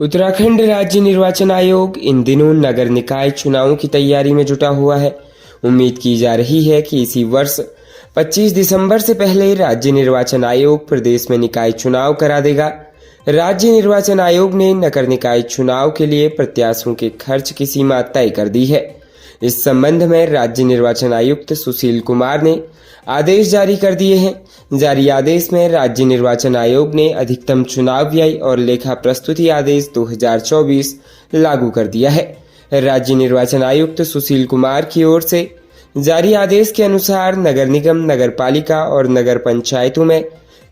उत्तराखंड राज्य निर्वाचन आयोग इन दिनों नगर निकाय चुनावों की तैयारी में जुटा हुआ है। उम्मीद की जा रही है कि इसी वर्ष 25 दिसंबर से पहले राज्य निर्वाचन आयोग प्रदेश में निकाय चुनाव करा देगा। राज्य निर्वाचन आयोग ने नगर निकाय चुनाव के लिए प्रत्याशियों के खर्च की सीमा तय कर दी है। इस संबंध में राज्य निर्वाचन आयुक्त सुशील कुमार ने आदेश जारी कर दिए हैं। जारी आदेश में राज्य निर्वाचन आयोग ने अधिकतम चुनाव व्यय और लेखा प्रस्तुति आदेश 2024 लागू कर दिया है। राज्य निर्वाचन आयुक्त सुशील कुमार की ओर से जारी आदेश के अनुसार नगर निगम, नगर पालिका और नगर पंचायतों में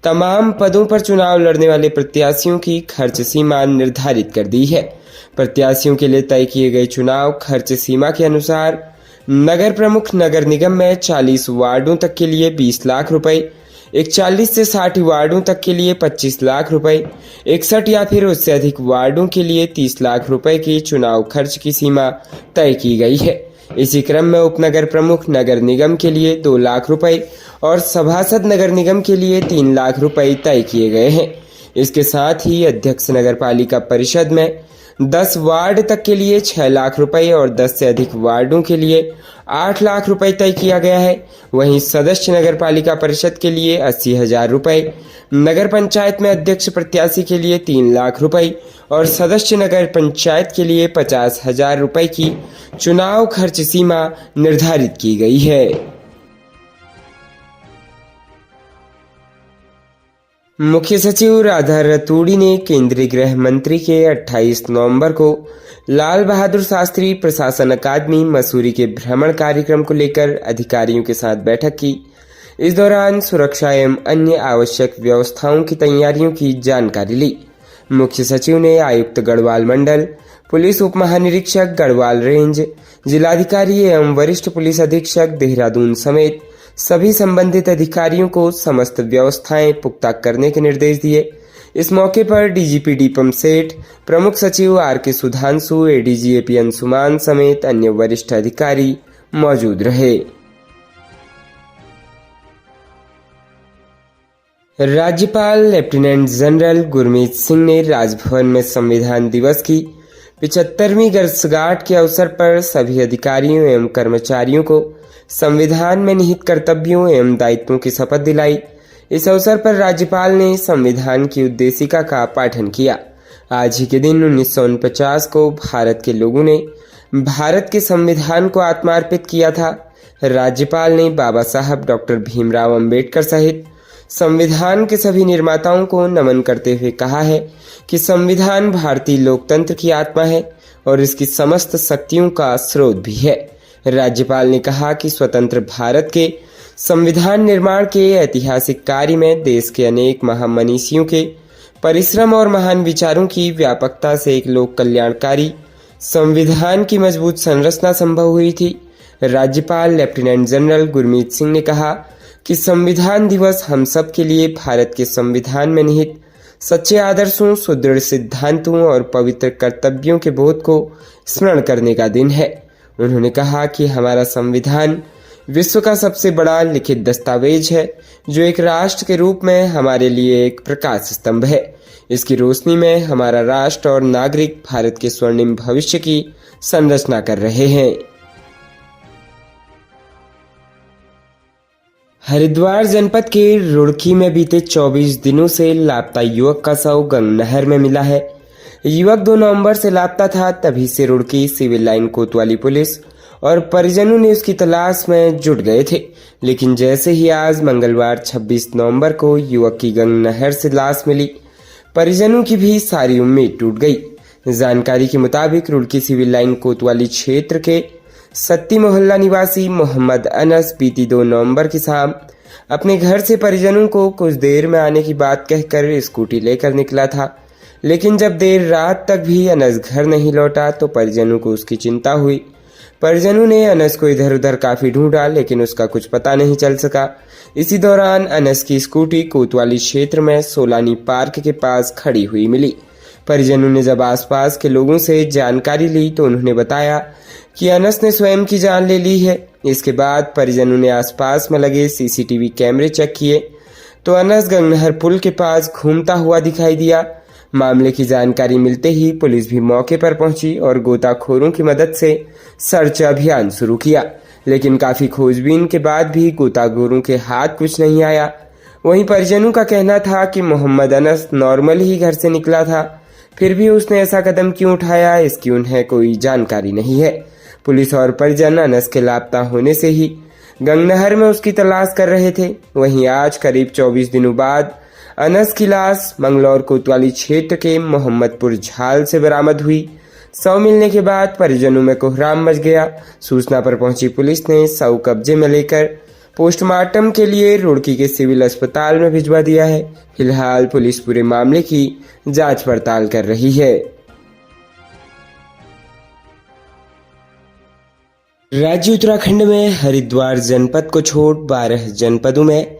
तमाम पदों पर चुनाव लड़ने वाले प्रत्याशियों की खर्च सीमा निर्धारित कर दी है। प्रत्याशियों के लिए तय किए गए चुनाव खर्च सीमा के अनुसार नगर प्रमुख नगर निगम में 40 वार्डों तक के लिए 20 लाख रुपए, 41 से 60 वार्डों तक के लिए 25 लाख रुपए, 61 या फिर उससे अधिक वार्डों के लिए 30 लाख रुपए की चुनाव खर्च की सीमा तय की गई है। इसी क्रम में उपनगर प्रमुख नगर निगम के लिए 2 लाख रुपए और सभासद नगर निगम के लिए 3 लाख रुपए तय किए गए हैं। इसके साथ ही अध्यक्ष नगर पालिका परिषद में 10 वार्ड तक के लिए 6 लाख रुपए और 10 से अधिक वार्डों के लिए 8 लाख रुपए तय किया गया है। वहीं सदस्य नगर पालिका परिषद के लिए 80,000 रुपए, नगर पंचायत में अध्यक्ष प्रत्याशी के लिए 3 लाख रुपए और सदस्य नगर पंचायत के लिए 50,000 रुपए की चुनाव खर्च सीमा निर्धारित की गई है। मुख्य सचिव राधा रतूड़ी ने केंद्रीय गृह मंत्री के 28 नवंबर को लाल बहादुर शास्त्री प्रशासन अकादमी मसूरी के भ्रमण कार्यक्रम को लेकर अधिकारियों के साथ बैठक की। इस दौरान सुरक्षा एवं अन्य आवश्यक व्यवस्थाओं की तैयारियों की जानकारी ली। मुख्य सचिव ने आयुक्त गढ़वाल मंडल, पुलिस उप महानिरीक्षक गढ़वाल रेंज, जिलाधिकारी एवं वरिष्ठ पुलिस अधीक्षक देहरादून समेत सभी संबंधित अधिकारियों को समस्त व्यवस्थाएं पुख्ता करने के निर्देश दिए। इस मौके पर डीजीपी दीपम सेठ, प्रमुख सचिव R K. Sudhanshu, ADG A P. Anshuman समेत अन्य वरिष्ठ अधिकारी मौजूद रहे। राज्यपाल लेफ्टिनेंट जनरल गुरमीत सिंह ने राजभवन में संविधान दिवस की 75वीं वर्षगांठ के अवसर पर सभी अधिकारियों एवं कर्मचारियों को संविधान में निहित कर्तव्यों एवं दायित्वों की शपथ दिलाई। इस अवसर पर राज्यपाल ने संविधान की उद्देशिका का पाठन किया। आज ही के दिन 1949 को भारत के लोगों ने भारत के संविधान को आत्मार्पित किया था। राज्यपाल ने बाबा साहब डॉक्टर भीमराव अंबेडकर सहित संविधान के सभी निर्माताओं को नमन करते हुए कहा है कि संविधान भारतीय लोकतंत्र की आत्मा है और इसकी समस्त शक्तियों का स्रोत भी है। राज्यपाल ने कहा कि स्वतंत्र भारत के संविधान निर्माण के ऐतिहासिक कार्य में देश के अनेक महामनीषियों के परिश्रम और महान विचारों की व्यापकता से एक लोक कल्याणकारी संविधान की मजबूत संरचना संभव हुई थी। राज्यपाल लेफ्टिनेंट जनरल गुरमीत सिंह ने कहा कि संविधान दिवस हम सब के लिए भारत के संविधान में निहित सच्चे आदर्शों, सुदृढ़ सिद्धांतों और पवित्र कर्तव्यों के बोध को स्मरण करने का दिन है। उन्होंने कहा कि हमारा संविधान विश्व का सबसे बड़ा लिखित दस्तावेज है जो एक राष्ट्र के रूप में हमारे लिए एक प्रकाश स्तंभ है। इसकी रोशनी में हमारा राष्ट्र और नागरिक भारत के स्वर्णिम भविष्य की संरचना कर रहे हैं। हरिद्वार जनपद के रुड़की में बीते 24 दिनों से लापता युवक का शव गंग नहर में मिला है। युवक 2 नवंबर से लापता था। तभी से रुड़की सिविल लाइन कोतवाली पुलिस और परिजनों ने उसकी तलाश में जुट गए थे। लेकिन जैसे ही आज मंगलवार 26 नवंबर को युवक की गंग नहर से लाश मिली, परिजनों की भी सारी उम्मीद टूट गई। जानकारी के मुताबिक रुड़की सिविल लाइन कोतवाली क्षेत्र के सत्ती मोहल्ला निवासी मोहम्मद अनस बीती 2 नवंबर की शाम अपने घर से परिजनों को कुछ देर में आने की बात कहकर स्कूटी लेकर निकला था। लेकिन जब देर रात तक भी अनस घर नहीं लौटा तो परिजनों को उसकी चिंता हुई। परिजनों ने अनस को इधर उधर काफी ढूंढा लेकिन उसका कुछ पता नहीं चल सका। इसी दौरान अनस की स्कूटी कोतवाली क्षेत्र में सोलानी पार्क के पास खड़ी हुई मिली। परिजनों ने जब आसपास के लोगों से जानकारी ली तो उन्होंने बताया कि अनस ने स्वयं की जान ले ली है। इसके बाद परिजनों ने आसपास में लगे सीसीटीवी कैमरे चेक किए तो अनस गंगनहर पुल के पास घूमता हुआ दिखाई दिया। मामले की जानकारी मिलते ही पुलिस भी मौके पर पहुंची और गोताखोरों की मदद से सर्च अभियान शुरू किया, लेकिन काफी खोजबीन के बाद भी गोताखोरों के हाथ कुछ नहीं आया। वहीं परिजनों का कहना था कि मोहम्मद अनस नॉर्मल ही घर से निकला था, फिर भी उसने ऐसा कदम क्यों उठाया, इसकी उन्हें कोई जानकारी नहीं है। पुलिस और परिजन अनस के लापता होने से ही गंगनहर में उसकी तलाश कर रहे थे। वहीं आज करीब 24 दिनों बाद अनस की लाश मंगलौर कोतवाली क्षेत्र के मोहम्मदपुर झाल से बरामद हुई। शव मिलने के बाद परिजनों में कोहराम मच गया। सूचना पर पहुंची पुलिस ने शव कब्जे में लेकर पोस्टमार्टम के लिए रुड़की के सिविल अस्पताल में भिजवा दिया है। फिलहाल पुलिस पूरे मामले की जांच पड़ताल कर रही है। राज्य उत्तराखंड में हरिद्वार जनपद को छोड़ 12 जनपदों में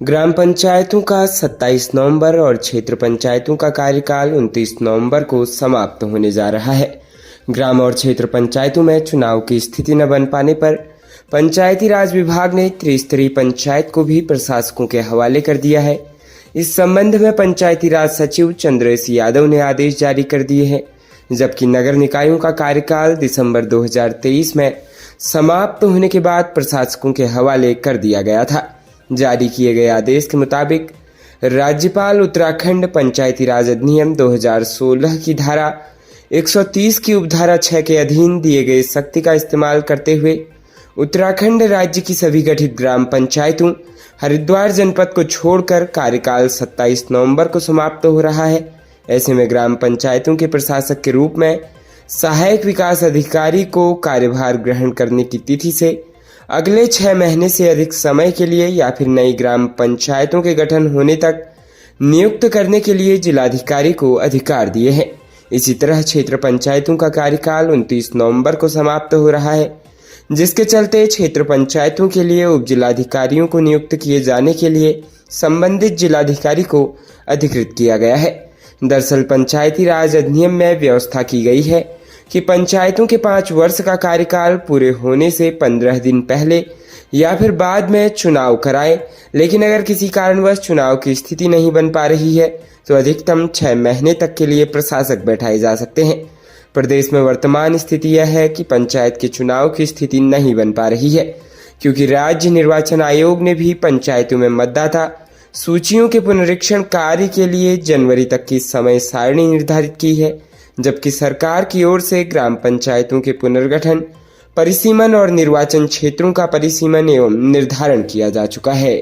ग्राम पंचायतों का 27 नवंबर और क्षेत्र पंचायतों का कार्यकाल 29 नवंबर को समाप्त होने जा रहा है। ग्राम और क्षेत्र पंचायतों में चुनाव की स्थिति न बन पाने पर पंचायती राज विभाग ने त्रिस्तरीय पंचायत को भी प्रशासकों के हवाले कर दिया है। इस संबंध में पंचायती राज सचिव चंद्रेश यादव ने आदेश जारी कर दिए हैं, जबकि नगर निकायों का कार्यकाल दिसंबर 2023 में समाप्त होने के बाद प्रशासकों के हवाले कर दिया गया था। जारी किए गए आदेश के मुताबिक राज्यपाल उत्तराखंड पंचायती राज अधिनियम 2016 की धारा 130 की उपधारा 6 के अधीन दिए गए शक्ति का इस्तेमाल करते हुए उत्तराखंड राज्य की सभी गठित ग्राम पंचायतों हरिद्वार जनपद को छोड़कर कार्यकाल 27 नवंबर को समाप्त हो रहा है। ऐसे में ग्राम पंचायतों के प्रशासक के रूप में सहायक विकास अधिकारी को कार्यभार ग्रहण करने की तिथि से अगले 6 महीने से अधिक समय के लिए या फिर नई ग्राम पंचायतों के गठन होने तक नियुक्त करने के लिए जिलाधिकारी को अधिकार दिए हैं। इसी तरह क्षेत्र पंचायतों का कार्यकाल 29 नवंबर को समाप्त हो रहा है, जिसके चलते क्षेत्र पंचायतों के लिए उप जिलाधिकारियों को नियुक्त किए जाने के लिए संबंधित जिलाधिकारी को अधिकृत किया गया है। दरअसल पंचायती राज अधिनियम में व्यवस्था की गई है कि पंचायतों के 5 वर्ष का कार्यकाल पूरे होने से 15 दिन पहले या फिर बाद में चुनाव कराए, लेकिन अगर किसी कारणवश चुनाव की स्थिति नहीं बन पा रही है तो अधिकतम 6 महीने तक के लिए प्रशासक बैठाए जा सकते हैं। प्रदेश में वर्तमान स्थिति यह है कि पंचायत के चुनाव की स्थिति नहीं बन पा रही है, क्योंकि राज्य निर्वाचन आयोग ने भी पंचायतों में मतदाता सूचियों के पुनरीक्षण कार्य के लिए जनवरी तक की समय सारणी निर्धारित की है, जबकि सरकार की ओर से ग्राम पंचायतों के पुनर्गठन, परिसीमन और निर्वाचन क्षेत्रों का परिसीमन एवं निर्धारण किया जा चुका है।